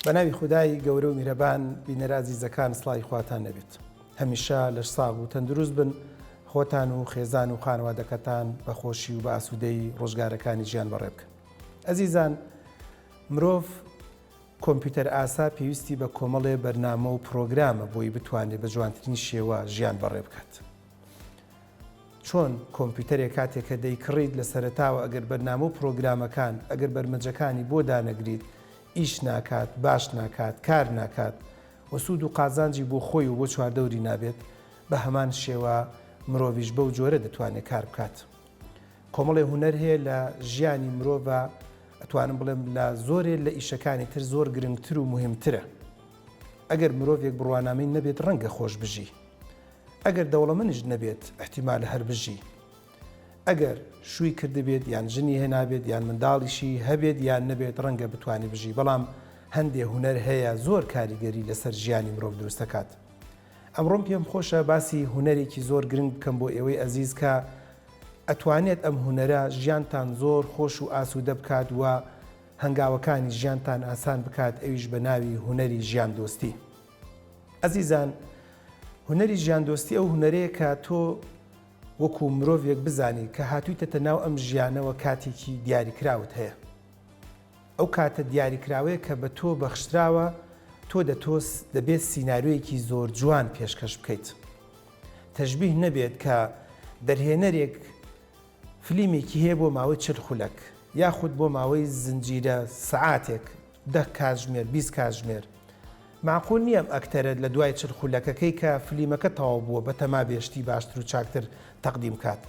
بەناوی خودای گەورە و میرەبان بینەرازی زەکان سڵای خواتان نەبێت. هەمیشە لەش ساغ و تەندروست بن، خۆتان و خێزان و خانوادەکەتان بە خۆشی و بە ئاسوودەی ڕۆژگارەکانی ژیان بەڕێ بکەن. ئەزیزان، مرۆڤ کۆمپیوتەر ئاسا پێویستی بە کۆمەڵێ بەرنامە و پرۆگرامە بۆی بتوانێت بە جوانترین شێوە ژیان بەڕێ بکات. چۆن کۆمپیوتەرێک کاتێک کە دەیکڕیت لە سەرەتاوە ئەگەر بەرنامە و پرۆگرامەکان ئەگەر بەرمەجەکانی بۆ دانەگریت ئیش ناکات، باش ناکات، کار ناکات و سوود و قازانجی بۆ خۆی و بۆ چواردەوری نابێت، بە هەمان شێوە مرۆڤیش بەو جۆرە دەتوانێت کار بکات. کۆمەڵێ هونەر هەیە لە ژیانی مرۆڤە، ئەتوانم بڵێم لە زۆرێ لە ئیشەکانی تر زۆر گرنگتر و مهمترە. ئەگەر مرۆڤێک بڕوانامەی نەبێت ڕەنگە خۆش بژی، ئەگەر دەوڵەمەندیش نەبێت احتیمال هەر بژی، ئەگەر شووی کردبێت یان ژنی هێنابێت یان منداڵیشی هەبێت یان نەبێت ڕەنگە بتوانێت بژی. بەڵام هەندێک هونەر هەیە زۆر کاریگەری لەسەر ژیانی مرۆڤ دروست دەکات. ئەمڕۆم پێم خۆشە باسی هونەرێکی زۆر گرنگ بکەم بۆ ئێوەی ئەزیز کە ئەتوانێت ئەم هونەرە ژیانتان زۆر خۆش و ئاسوودە بکات و هەنگاوەکانی ژیانتان ئاسان بکات، ئەویش بە ناوی هونەری ژیان دۆستی. ئەزیزان، هونەری ژیان دۆستی ئەو هونەرەیە کە تۆ وەکو مرۆڤێک بزانی کە هاتوویتە ناو ئەم ژیانەوە کاتێکی دیاریکراوت هەیە. ئەو کاتە دیاریکراوەیە کە بە تۆ بەخشراوە، تۆ دەبێت سیناریۆیەکی زۆر جوان پێشکەش بکەیت. تەشبیه نەبێت کە دەرهێنەرێک فلیمێکی هەیە بۆ ماوەی 40 خولەک یاخود بۆ ماوەی زنجیرە سەعاتێک 10 کاتژمێر 20 کاتژمێر. معقول نییە ئەم ئەکتەرە لە دوای 40 خولەکەکەی کە فلیمەکە تەواو بووە بە تەما بێشتی باشتر و چاکتر تەقدیم کات.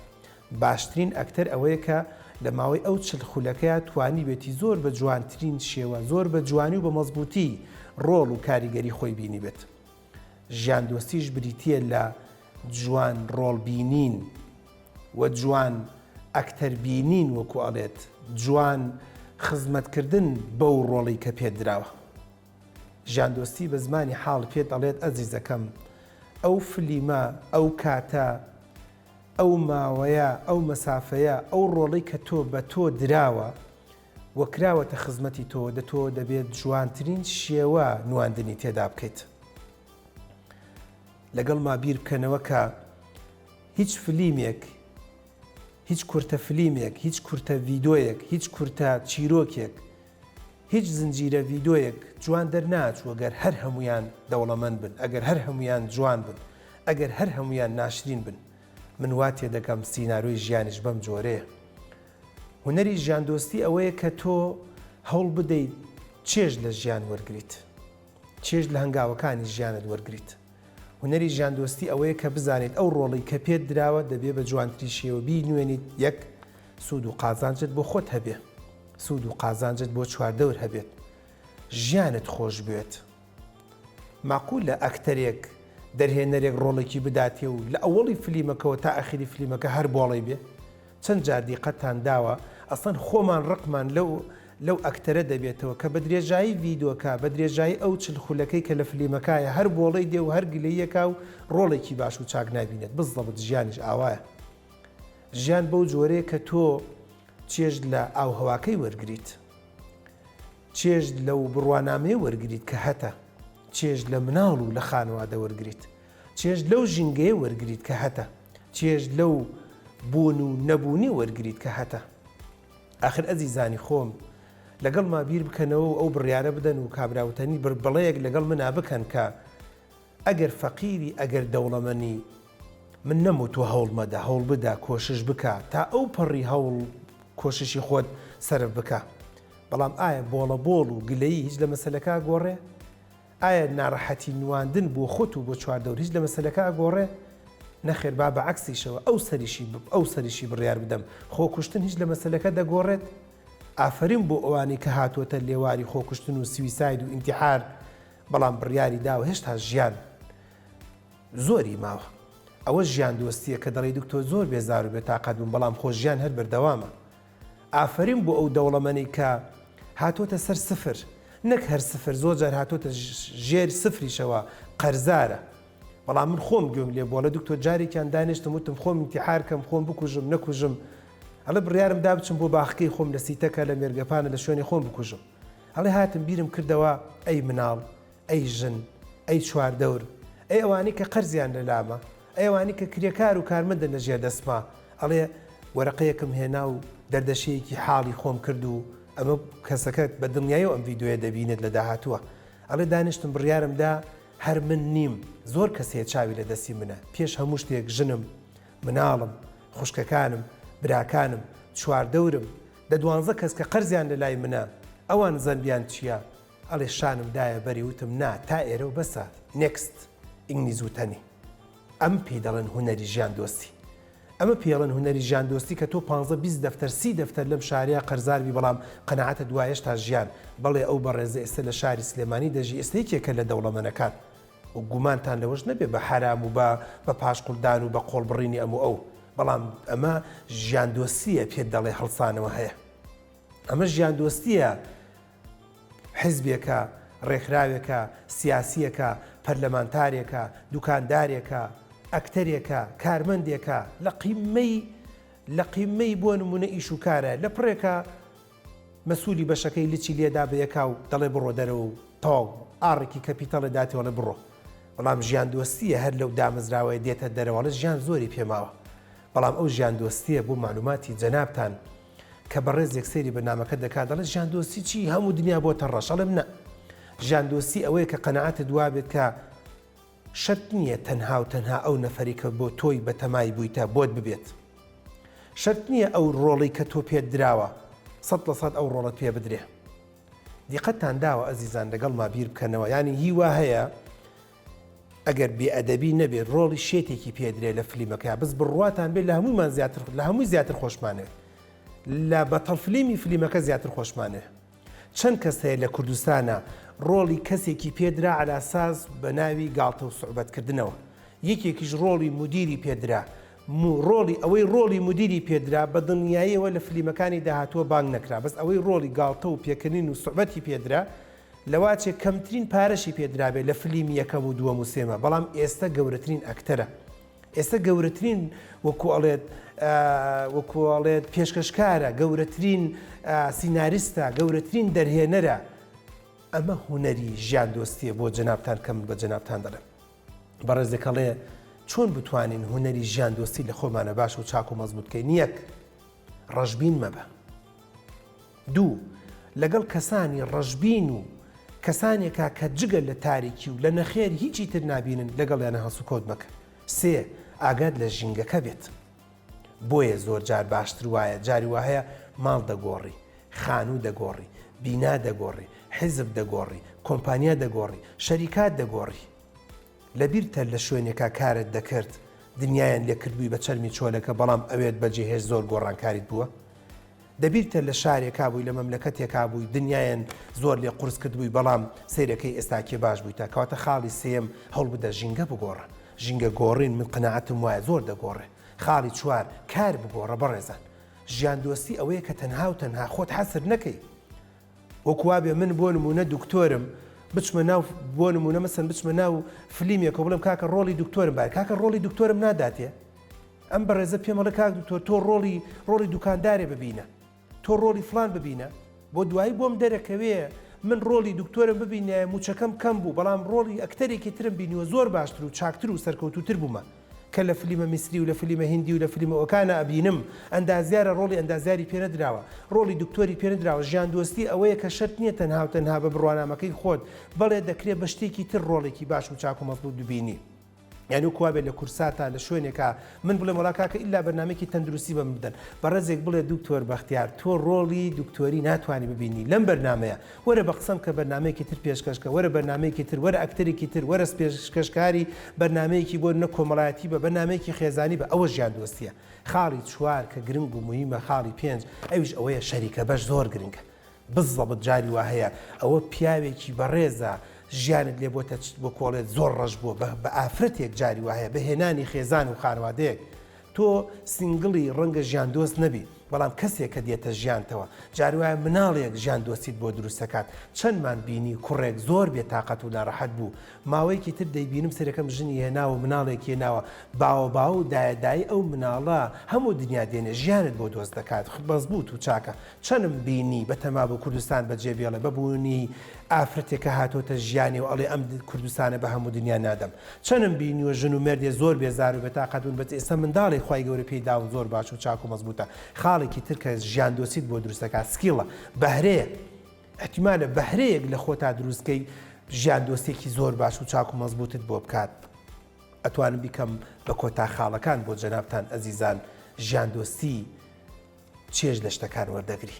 باشترین ئەکتەر ئەوەیە کە لە ماوەی ئەو 40 خولەکەیە توانی بێتی زۆر بە جوانترین شێوە، زۆر بە جوانی و بە مەزبوطی ڕۆڵ و کاریگەری خۆی بینی بێت. ژیان دۆستیش بریتیە لە جوان ڕۆڵ بینین و جوان ئەکتەر بینین، وەکو ئەڵێت جوان خزمەتکردن بەو ڕۆڵی کە پێت دراوە. ژیان دۆستی بە زمانی حاڵ پێت ئەڵێت ئەزیزەکەم، ئەو فلیمە، ئەو کاتە، ئەو ماوەیە، ئەو مەسافەیە، ئەو ڕۆڵی کە تۆ بە تۆ دراوە وەکراوەتە خزمەتی تۆ، تۆ دەبێت جوانترین شێوە نواندنی تێدا بکەیت. لەگەڵ ما بیر بکەنەوە کە هیچ فلیمێک، هیچ کورتە فلیمێک، هیچ کورتە ڤیدۆیەک، هیچ کورتە چیرۆکێک، هیچ زنجیرە ڤیدۆیەک جوان دەرناچوو ئەگەر هەر هەمویان دەوڵەمەند بن، ئەگەر هەر هەمویان جوان بن، ئەگەر هەر هەمویان ناشرین بن. من وا تێ دەکەم سیناریۆی ژیانیش بەم جۆرەیە. هونەری ژیان دۆستی ئەوەیە کە تۆ هەوڵ بدەیت چێژ لە ژیان وەرگریت، چێژ لە هەنگاوەکانی ژیانت وەرگریت. هونەری ژیان دۆستی ئەوەیە کە بزانیت ئەو ڕۆڵی کە پێت دراوە دەبێت بە جوانتری شێوە بینوێنیت. یەک، سوود و قازانجت بۆ خۆت هەبێ، سوود و قازانجت بۆ چواردەور هەبێت، ژیانت خۆش بێت. معقول لە ئەکتەرێک دەرهێنەرێک ڕۆڵێکی بداتێ و لە ئەوڵی فلیمەکەەوە تا ئەخری فلیمەکە هەر بۆڵی بێ. چەند جار دیقەتان داوە ئەسڵەن خۆمان ڕقمان لەو ئەکتەرە دەبێتەوە کە بە درێژایی ڤیدۆکە، بە درێژایی ئەو 40 خولەکەی کە لە فلیمەکایە هەر بۆڵی دێ و هەر گلەیەکا و ڕۆڵێکی باش و چاک نابینێت. بزڵبت ژیانیش ئاوایە. ژیان بەو جۆرەیە کە تۆ چێژ لە ئاوهەواکەی وەرگریت، چێژ لەو بڕوانامەیە وەرگریت کە هەتە، چێژ لە مناڵ و لە خانەوادە وەرگریت، چێژ لەو ژینگەیە وەرگریت کە هەتە، چێژ لەو بوون و نەبوونی وەرگریت کە هەتە. ئاخر ئەزیزانی خۆم، لەگەڵ ما بیر بکەنەوە ئەو بڕیارە بدەن و کابراوتنی بڵەیەک لەگەڵ منا بکەن کە ئەگەر فەقیری ئەگەر دەوڵەمەنی من نەموت و هەوڵ مەدە، هەوڵ بدە، کۆشش بکە تا ئەو پەڕی هەوڵ کۆششی خۆت سەرف بکە. بەڵام ئایا بۆڵە بۆڵ و گلەیی هیچ لە مەسەلەکە گۆڕێ؟ ئایا ناڕەحەتی نواندن بۆ خۆت و بۆ چواردەور هیچ لە مەسەلەکە گۆڕێ؟ نەخێر، با بەعەکسیشەوە ئەو سەریشی بڕیار بدەم، خۆکوشتن هیچ لە مەسەلەکە دەگۆڕێت؟ ئافرین بۆ ئەوانی کە هاتووەتە لێواری خۆکوشتن و سویساید و ئینتیحار، بەڵام بڕیاری داوە هێشتا ژیان زۆری ماوە. ئەوە ژیان دۆستیە کە دەڵێ دکتۆر زۆر بێزار و بێتاقەت بووم، بەڵام خۆ ژیان هەر بەردەوامە. ئافرین بۆ ئەو دەوڵەمەنی کە هاتووەتە سەر سفر، نەک هەر سفر، زۆر جار هاتووەتە ژێر سفریشەوە، قەرزارە. بەڵام من خۆم گوێم لێ بۆ لە دکتۆر جارێکیان دانیشتم وتم خۆم ئینتیحار کەم، خۆم بکوژم نەکوژم، ئەڵێ بڕیارم دا بچم بۆ باخەکەی خۆم لە سیتەکە لە مێرگەپانە لە شوێنی خۆم بکوژم. هەڵێ هاتم بیرم کردەوە ئەی مناڵ ئەی ژن ئەی چواردەور ئەی ئەوانی کە قەرزیان لە لامە ئەی ئەوانی کە کرێکار و کارمەندە لەژێر دەسما ئەڵێ وەرەقەیەکم هێنا و دەردەشەیەکی حاڵی خۆم کرد و ئەمە کەسەکەت بە دڵنیایی و ئەم ڤیدیۆیە دەبینێت لە داهاتووە ئەڵێ دانیشتم بڕیارمدا هەر من نیم زۆر کەسێ چاوی لە دەستی منە پێش هەموو شتێک ژنم مناڵم خوشکەکانم براکانم چواردەورم دە 12 کەس کە قەرزیان لە لای منە ئەوان زەنبیان چییە ئەڵێ شانم دایە بەری وتم نا تا ئێرە و بەسە نێکست ئینگلیز وتەنی ئەم پێی دەڵێن هونەری ژیان دۆستی ئەمە پێڵەن هونەری ژیان دۆستی کە تۆ 15-20 دەفتەر 30 دەفتەر لەم شارەیە قەرزاربی بەڵام قەنەعەتە دوایش تا ژیان بەڵێ ئەو بەڕێزە ئێستا لە شاری سلێمانی دەژی ئێستا یەکێکە لە دەوڵەمەنەکان و گومانتان لەوەش نەبێ بە حرام و بە پاشقولدان و بە قۆڵبڕینی ئەم و ئەو بەڵام ئەمە ژیان دۆستیە پێت دەڵێ هەڵسانەوە هەیە ئەمە ژیان دۆستیە حیزبێکە ڕێکخراوێکە سیاسیەکە پەرلەمانتارێکە دوکاندارێکە ئەکتەرێکە کارمەندێکە لە قیمەی بۆ نمونە ئیش و کارە لە پڕێکە مەسوولی بەشەکەی لچی لێدا بەیەکا و دەڵێ بڕۆ دەرەوە و تاو ئاڕێکی کەپیتەڵە داتیوەڵێ بڕۆ بەڵام ژیان دۆستیە هەر لەو دامەزراوەیە دێتە دەرەوەڵە ژیان زۆری پێماوە بەڵام ئەو ژیان دۆستیە بۆ معلوماتی جەنابتان کە بەڕێزێک سەیری بەنامەکە دەکات دەڵێ ژیان دۆستی چی هەموو دنیا بۆتە ڕەش ئەڵێم نە ژیان دۆستی ئەوەیە کە قەنەعەتە دوا بێت کە شەرت نییە تەنها و تەنها ئەو نەفەری کە بۆ تۆی بەتەمای بوویتە بۆت ببێت شەرت نییە ئەو ڕۆڵی کە تۆ پێت دراوە 100% ئەو ڕۆڵت پێ بدرێ دیقەتتان داوە ئەزیزان لەگەڵ ما بیر بکەنەوە ینی هیوا هەیە ئەگەر بێئەدەبی نەبێت ڕۆڵی شێتێکی پێدرێ لە فلیمەکە بەس بڕواتان بێت لە هەمومان زیاتر لە هەمووی زیاتر خۆشمانێت لە بەتەڵ فلیمی فلیمەکە زیاتر خۆشمانێت چەند کەس هەیە لە کوردستانە ڕۆڵی کەسێکی پێدرا علاساس بە ناوی گاڵتە و سوعبەتکردنەوە یەکێکیش ڕۆڵی مدیری پێدرا ئەوەی ڕۆڵی مدیری پێدرا بە دڵنیاییەوە لە فلیمەکانی داهاتووە بانگ نەکرا بەس ئەوەی ڕۆڵی گاڵتە و پێکردین و سوعبەتی پێدرا لەواچێ کەمترین پارەشی پێدرابێ لە فلیمی یەکەم و دووەم و سێمە بەڵام ئێستا گەورەترین ئەکتەرە ئێستا گەورەترین وەکوڵێت پێشکەشکارە گەورەترین سیناریستە گەورەترین دەرهێنەرە ئەمە هونەری ژیان دۆستیە بۆ جەنابتان کەم بە جەنابتان دەڵێم بەڕێزێکەڵێ چۆن بتوانین هونەری ژیان دۆستی لە خۆمانە باش و چاک و مەزبوطکەین یەک ڕەشبین مەبە دوو لەگەڵ کەسانی ڕەشبین و کەسانێکا کە جگە لە تاریکی و لە نەخێر هیچی تر نابینن لەگەڵیانە هەسوکۆت مەکە سێ ئاگاد لە ژینگەکە بێت بۆیە زۆر جار باشتر وایە جاری وایە ماڵ دەگۆڕی خانوو دەگۆڕی بینا دەگۆڕی حیزب دەگۆڕی کۆمپانیا دەگۆڕی شەریکات دەگۆڕی لەبیرتە لە شوێنێکا کارت دەکرد دنیایان لێکردبووی بە چەرمی چۆلەکە بەڵام ئەوێت بەجێهێش زۆر گۆڕانکاریت بووە دەبیرتە لە شارێکا بووی لە مەملەکەتێکا بووی دنیایان زۆر لێ قورس کردبووی بەڵام سیرەکەی ئێستاکێ باش بوویتە کەواتە خاڵی سێم هەوڵ بدە ژینگە بگۆڕە ژینگە گۆڕین من قەنەعەتم وایە زۆر دەگۆڕێ خاڵی چوار کار بگۆڕە بەڕێزان ژیان دۆستی ئەوەیە کە تەنها و تەنها خۆت حەسر نەکەی وەکوا بێ من بۆ نمونە دکتۆرم بچمە ناو بۆ نمونە مەسەن بچمە ناو فلیمێکە بڵم کاکە ڕۆڵی دکتۆرم باید کاکە ڕۆڵی دکتۆرم ناداتێ ئەم بەڕێزە پێمەڵە کاک دکتۆر تۆ ڕۆڵی دوکاندارێ ببینە تۆ ڕۆڵی فلان ببینە بۆ دوایی بۆم دەرەکەوێ من ڕۆڵی دکتۆرم ببینە موچەکەم کەم بوو بەڵام ڕۆڵی ئەکتەرێکی ترم بینیوە زۆر باشتر و چاکتر و سەرکەوتوتر بوومە کە لە فلیمە میسری و لە فلیمە هندی و لە فلیمە ئۆکانە ئەبینم ئەندازیارە ڕۆڵی ئەندازیاری پێنەدراوە ڕۆڵی دکتۆری پێنەدراوە ژیان دۆستی ئەوەیە کە شەرت نییە تەنها و تەنها بە بڕوانامەکەی خۆت بەڵێ دەکرێت بە شتێکی تر ڕۆڵێکی باش و چاک و مەزبوط ببینی یعنی وکوا بێت لە کورساتە لە شوێنێکە من بڵێم وڵا کاکە ئیلا بەرنامەیەکی تەندروستی بەم بدەن بەڕێزێک بڵێ دکتۆر بەختیار تۆ ڕۆڵی دکتۆری ناتوانانی ببینی لەم بەرنمەیە وەرە بە قسەم کە بەرنمەیەکی تر پێشکەشکە وەرە بەرنمەیەکی تر وەرە ئەکتەرێکی تر وەرە پێشکەشکاری بەرنمەیەکی بۆ نە کۆمەڵایەتی بە بەرنمەیەکی خێزانی بە ئەوە ژیان دۆستیە خاڵی چوار کە گرنگ و مهمە خاڵی پێنج ئەویش ئەوەیە شەریکە بەش زۆر گرنگە بزەبت جاری وا هەیە ئەوە پیاوێکی بەڕێزە ژیانت لێ بۆتە بۆ کۆڵێت زۆر ڕەش بووە بە ئافرەتێک جاری وایە بە هێنانی خێزان و خانوادەیەک تۆ سینگڵی ڕەنگە ژیان دۆست نەبی بەڵام کەسێک کە دێتە ژیانتەوە جاروایە مناڵێک ژیان دۆستیت بۆ دروست دەکات چەندمان بینی کوڕێک زۆر بێتاقەت و ناڕەحەت بوو ماوەیەکی تر دەیبینم سەرەکەم ژنی هێناوە مناڵێکی هێناوە باو و دایدای ئەو مناڵە هەموو دنیا دێنێ ژیانت بۆ دۆست دەکات بەزبوط و چاکە چەندم بینی بەتەما بۆ کوردستان بەجێبێڵێ ببوونی ئافرەتێکە هاتۆتە ژیانی و ئەڵێ ئەم کوردستانە بە هەموو دنیا نادەم چەندم بینی و ژن و مردێ زۆر بێزار و بێتاقەتون بەت ئێستا منداڵی خی گەورە پێیدا و زۆر باش و چاک و مەزبوطە خاڵێکی ترکە ژیان دۆسیت بۆ دروستەکە سکیڵە بەهرەیە احتیمالە بەهرەیەک لە خۆتا دروستکەی ژیان دۆستێکی زۆر باش و چاک و مەزبوطت بۆ بکات ئەتوانم بیکەم بە کۆتا خاڵەکان بۆ جەنابتان ئەزیزان ژیان دۆستی چێژ لە شتەکان وەردەگری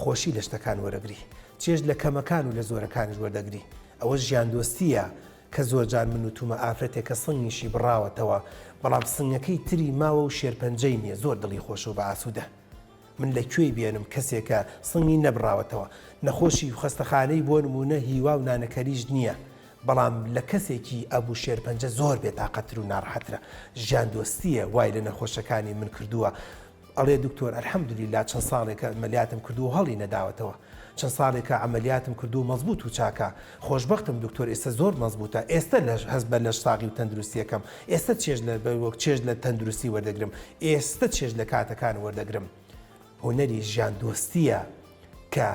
خۆشی لە شتەکان وەرەگری چێژ لە کەمەکان و لە زۆرەکانیش وەردەگری ئەوە ژیان دۆستیە کە زۆرجان من وتومە ئافرەتێک کە سنگیشی بڕاوەتەوە بەڵام سنگەکەی تری ماوە و شێرپەنجەی نییە زۆر دڵی خۆش و بە ئاسوودە من لەکوێی بێنم کەسێکە سنگی نەبراوەتەوە نەخۆشی خستەخانەی بۆ نمونە هیوا و نانەکەریش نییە بەڵام لە کەسێکی ئەبوو شێرپەنجە زۆر بێتاقەتر و ناڕەحەترە ژیان دۆستیە وای لە نەخۆشەکانی من کردووە ئەڵێ دکتۆر ئەلحەمدولیلا چەند ساڵێکە ئەمەلیاتم کردو و هەڵی نەداوەتەوە چەند ساڵێکە ئەمەلیاتم کردو مەزبوط و چاکە خۆشبەختم دکتۆر ئێستا زۆر مەزبوطە ئێستا لە هەست بە لە ساغی و تەندروستیەکەم ئێستا چێژ لە تەندروستی وەردەگرم ئێستا چێژ لە کاتەکان وەردەگرم هۆنەری ژیان دۆستیە کە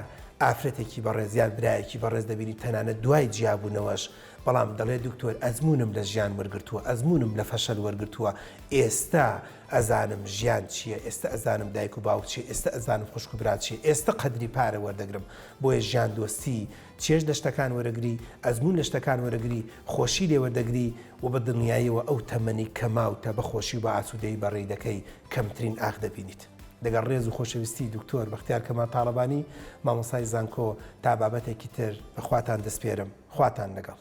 ئافرەتێکی بەڕێزیان برایەکی بەڕێز دەبینی تەنانەت دوای جیابوونەوەش بەڵام دەڵێ دکتۆر ئەزمونم لە ژیان وەرگرتووە ئەزمونم لە فەشەل وەرگرتووە ئێستا ئەزانم ژیان چییە ئێستا ئەزانم دایک و باوک چیە ئێستا ئەزانم خوشک و برات چیە ئێستا قەدری پارە وەردەگرم بۆیە ژیان دۆستی چێژ لە شتەکان وەرەگری ئەزمون لە شتەکان وەرەگری خۆشی لێ وەردەگری و بە دڵنیاییەوە ئەو تەمەنی کەماوتە بە خۆشی و بە ئاسوودەی بەڕێی دەکەی کەمترین ئاغ دەبینیت دەگەڵ ڕێز و خۆشەویستی دکتۆر بەختیار کەمال تاڵەبانی مامۆسای زانکۆ تا بابەتێکی تر بەخواتان دەسپێرم خواتان لەگەڵ